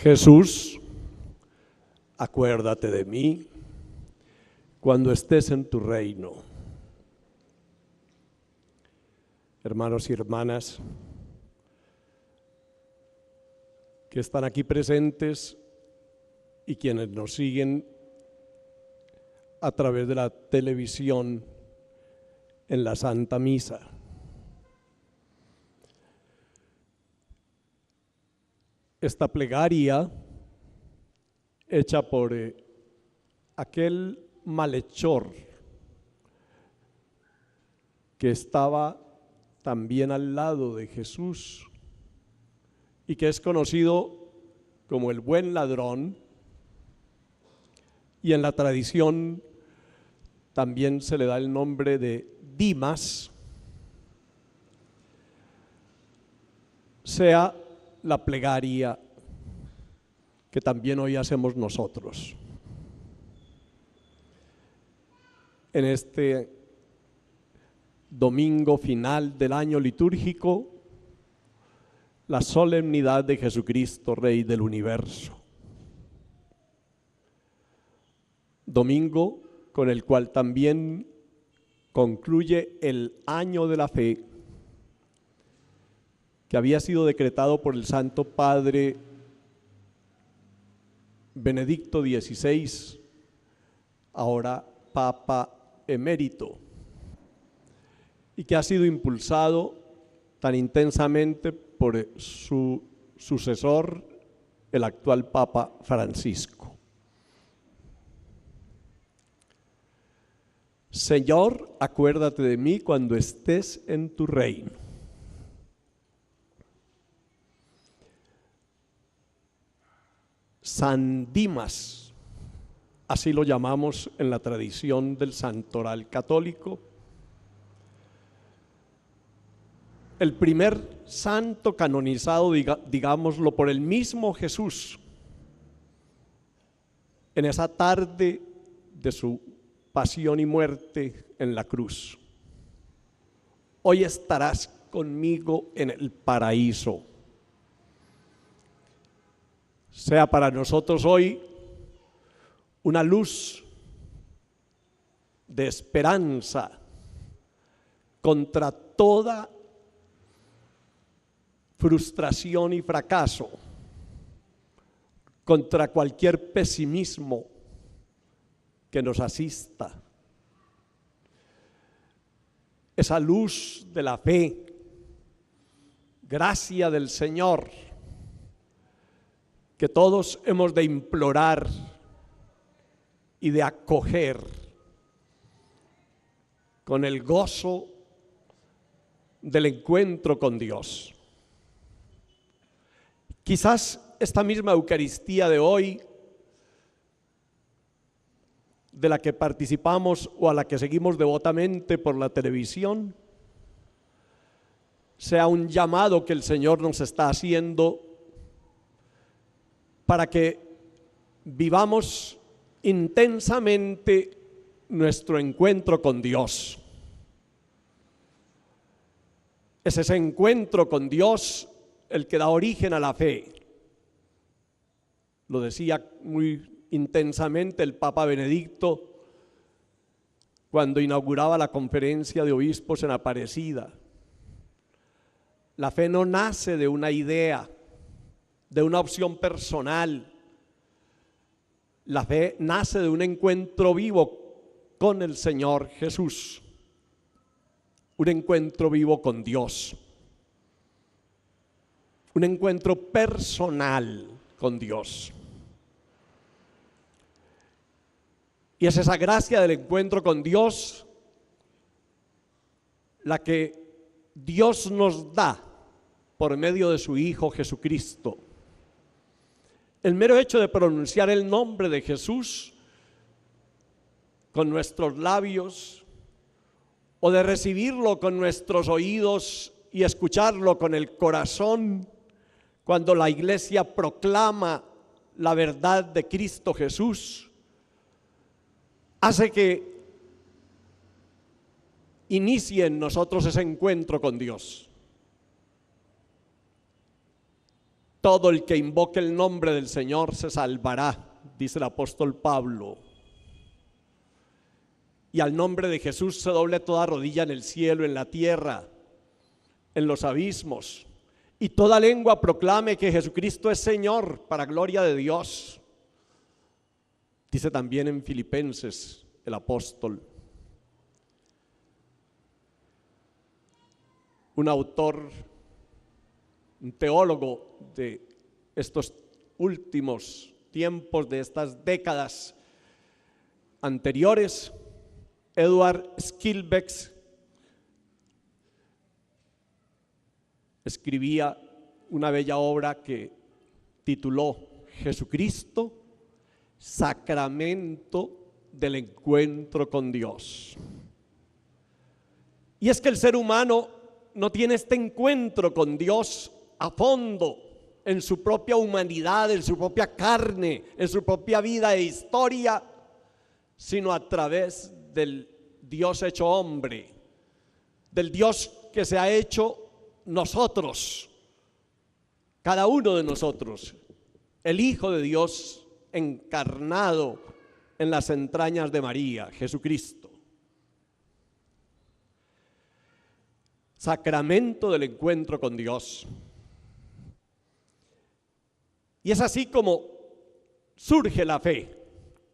Jesús, acuérdate de mí cuando estés en tu reino. Hermanos y hermanas que están aquí presentes y quienes nos siguen a través de la televisión en la Santa Misa. Esta plegaria hecha por aquel malhechor que estaba también al lado de Jesús y que es conocido como el buen ladrón, y en la tradición también se le da el nombre de Dimas, sea la plegaria que también hoy hacemos nosotros. En este domingo final del año litúrgico, la solemnidad de Jesucristo, Rey del universo. Domingo con el cual también concluye el año de la fe que había sido decretado por el Santo Padre Benedicto XVI, ahora Papa Emérito, y que ha sido impulsado tan intensamente por su sucesor, el actual Papa Francisco. Señor, acuérdate de mí cuando estés en tu reino. San Dimas, así lo llamamos en la tradición del santoral católico, el primer santo canonizado, digámoslo, por el mismo Jesús, en esa tarde de su pasión y muerte en la cruz. Hoy estarás conmigo en el paraíso. Sea para nosotros hoy una luz de esperanza contra toda frustración y fracaso, contra cualquier pesimismo que nos asista. Esa luz de la fe, gracia del Señor, que todos hemos de implorar y de acoger con el gozo del encuentro con Dios. Quizás esta misma Eucaristía de hoy, de la que participamos o a la que seguimos devotamente por la televisión, sea un llamado que el Señor nos está haciendo para que vivamos intensamente nuestro encuentro con Dios. Es ese encuentro con Dios el que da origen a la fe. Lo decía muy intensamente el Papa Benedicto cuando inauguraba la conferencia de obispos en Aparecida. La fe no nace de una idea, de una opción personal. La fe nace de un encuentro vivo con el Señor Jesús, un encuentro vivo con Dios, un encuentro personal con Dios. Y es esa gracia del encuentro con Dios la que Dios nos da por medio de su Hijo Jesucristo. El mero hecho de pronunciar el nombre de Jesús con nuestros labios o de recibirlo con nuestros oídos y escucharlo con el corazón cuando la iglesia proclama la verdad de Cristo Jesús, hace que inicie en nosotros ese encuentro con Dios. Todo el que invoque el nombre del Señor se salvará, dice el apóstol Pablo. Y al nombre de Jesús se doble toda rodilla en el cielo, en la tierra, en los abismos, y toda lengua proclame que Jesucristo es Señor, para gloria de Dios. Dice también en Filipenses el apóstol. Un autor, un teólogo de estos últimos tiempos, de estas décadas anteriores, Edward Schillebeeck, escribía una bella obra que tituló Jesucristo, sacramento del encuentro con Dios. Y es que el ser humano no tiene este encuentro con Dios a fondo, en su propia humanidad, en su propia carne, en su propia vida e historia, sino a través del Dios hecho hombre, del Dios que se ha hecho nosotros, cada uno de nosotros, el Hijo de Dios encarnado en las entrañas de María, Jesucristo. Sacramento del encuentro con Dios. Y es así como surge la fe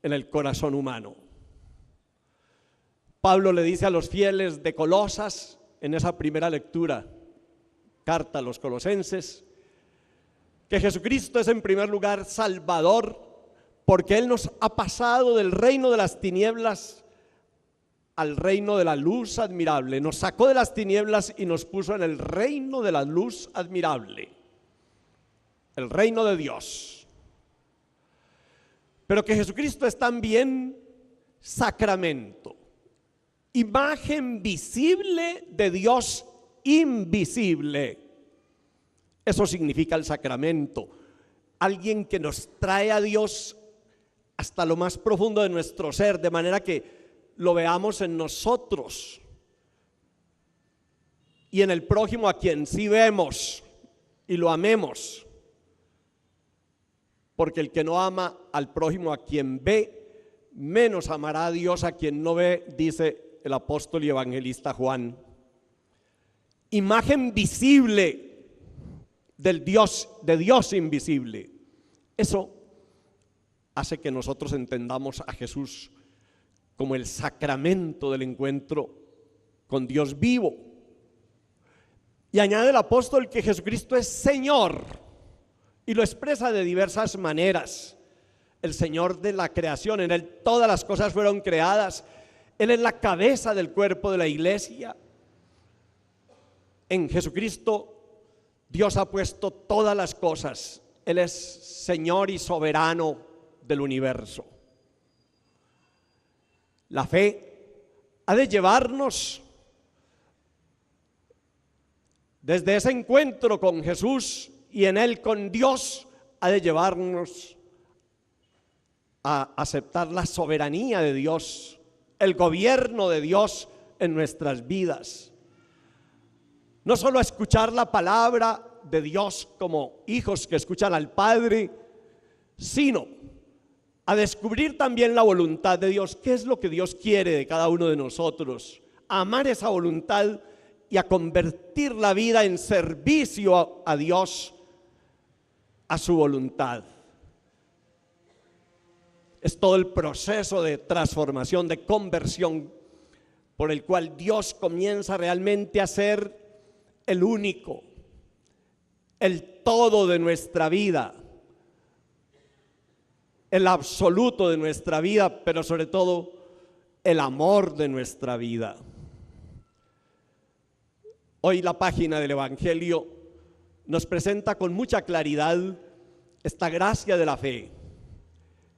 en el corazón humano. Pablo le dice a los fieles de Colosas, en esa primera lectura, carta a los colosenses, que Jesucristo es en primer lugar Salvador, porque Él nos ha pasado del reino de las tinieblas al reino de la luz admirable. Nos sacó de las tinieblas y nos puso en el reino de la luz admirable, el reino de Dios. Pero que Jesucristo es también sacramento, imagen visible de Dios invisible. Eso significa el sacramento, alguien que nos trae a Dios hasta lo más profundo de nuestro ser, de manera que lo veamos en nosotros y en el prójimo, a quien sí vemos y lo amemos, porque el que no ama al prójimo a quien ve, menos amará a Dios a quien no ve, dice el apóstol y evangelista Juan. Imagen visible del Dios, de Dios invisible. Eso hace que nosotros entendamos a Jesús como el sacramento del encuentro con Dios vivo. Y añade el apóstol que Jesucristo es Señor, y lo expresa de diversas maneras. El Señor de la creación, en Él todas las cosas fueron creadas. Él es la cabeza del cuerpo de la iglesia. En Jesucristo Dios ha puesto todas las cosas. Él es Señor y soberano del universo. La fe ha de llevarnos desde ese encuentro con Jesús y en Él con Dios, ha de llevarnos a aceptar la soberanía de Dios, el gobierno de Dios en nuestras vidas. No solo a escuchar la palabra de Dios como hijos que escuchan al Padre, sino a descubrir también la voluntad de Dios. ¿Qué es lo que Dios quiere de cada uno de nosotros? A amar esa voluntad y a convertir la vida en servicio a Dios, a su voluntad. Es todo el proceso de transformación, de conversión, por el cual Dios comienza realmente a ser el único, el todo de nuestra vida, el absoluto de nuestra vida, pero sobre todo el amor de nuestra vida. Hoy la página del Evangelio nos presenta con mucha claridad esta gracia de la fe,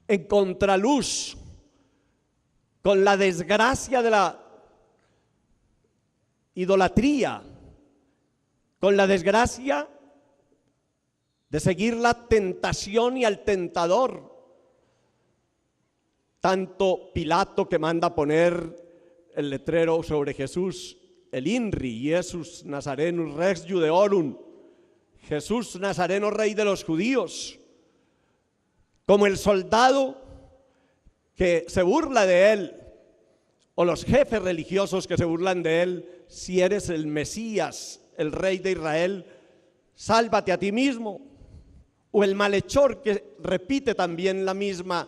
en contraluz con la desgracia de la idolatría, con la desgracia de seguir la tentación y al tentador. Tanto Pilato, que manda poner el letrero sobre Jesús, el INRI, Jesús Nazarenus Rex Judeorum, Jesús Nazareno, Rey de los judíos, como el soldado que se burla de él, o los jefes religiosos que se burlan de él. Si eres el Mesías, el Rey de Israel, sálvate a ti mismo. O el malhechor que repite también la misma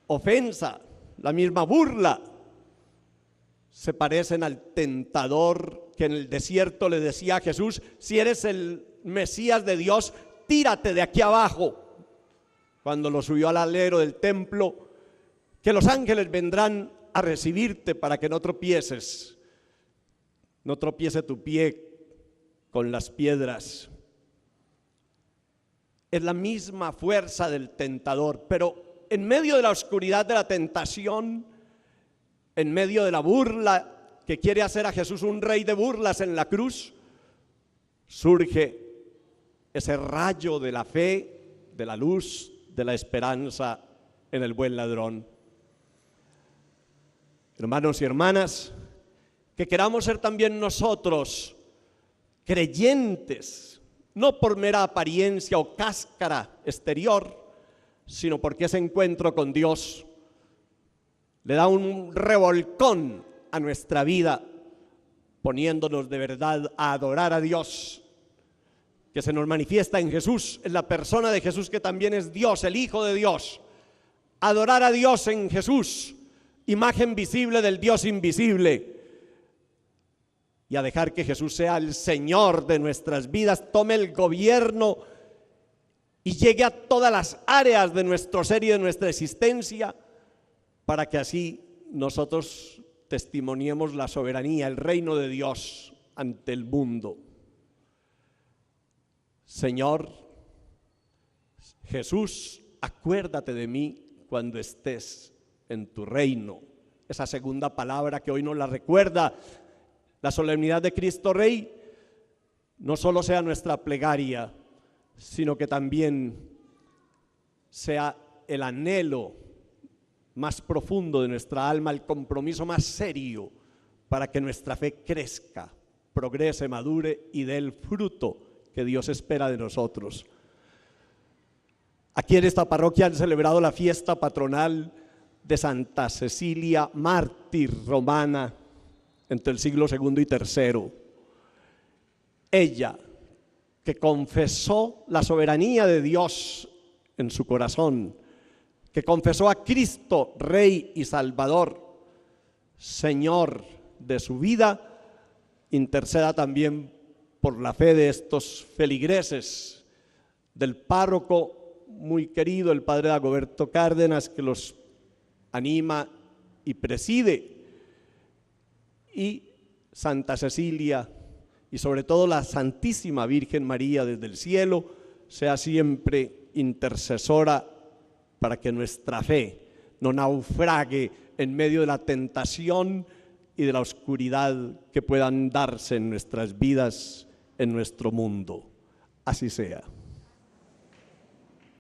ofensa, la misma burla. Se parecen al tentador que en el desierto le decía a Jesús: si eres el Mesías de Dios, tírate de aquí abajo. Cuando lo subió al alero del templo, que los ángeles vendrán a recibirte para que no tropieces, no tropiece tu pie con las piedras. Es la misma fuerza del tentador, pero en medio de la oscuridad de la tentación, en medio de la burla que quiere hacer a Jesús un rey de burlas en la cruz, surge ese rayo de la fe, de la luz, de la esperanza en el buen ladrón. Hermanos y hermanas, que queramos ser también nosotros creyentes, no por mera apariencia o cáscara exterior, sino porque ese encuentro con Dios le da un revolcón a nuestra vida, poniéndonos de verdad a adorar a Dios, que se nos manifiesta en Jesús, en la persona de Jesús, que también es Dios, el Hijo de Dios. Adorar a Dios en Jesús, imagen visible del Dios invisible, y a dejar que Jesús sea el Señor de nuestras vidas, tome el gobierno y llegue a todas las áreas de nuestro ser y de nuestra existencia, para que así nosotros testimoniemos la soberanía, el reino de Dios ante el mundo. Señor Jesús, acuérdate de mí cuando estés en tu reino. Esa segunda palabra que hoy nos la recuerda la solemnidad de Cristo Rey, no solo sea nuestra plegaria, sino que también sea el anhelo más profundo de nuestra alma, el compromiso más serio para que nuestra fe crezca, progrese, madure y dé el fruto que Dios espera de nosotros. Aquí en esta parroquia han celebrado la fiesta patronal de Santa Cecilia, mártir romana entre el siglo II y III. Ella, que confesó la soberanía de Dios en su corazón, que confesó a Cristo, Rey y Salvador, Señor de su vida, interceda también por la fe de estos feligreses, del párroco muy querido, el padre Dagoberto Cárdenas, que los anima y preside, y Santa Cecilia, y sobre todo la Santísima Virgen María desde el cielo, sea siempre intercesora para que nuestra fe no naufrague en medio de la tentación y de la oscuridad que puedan darse en nuestras vidas, en nuestro mundo. Así sea.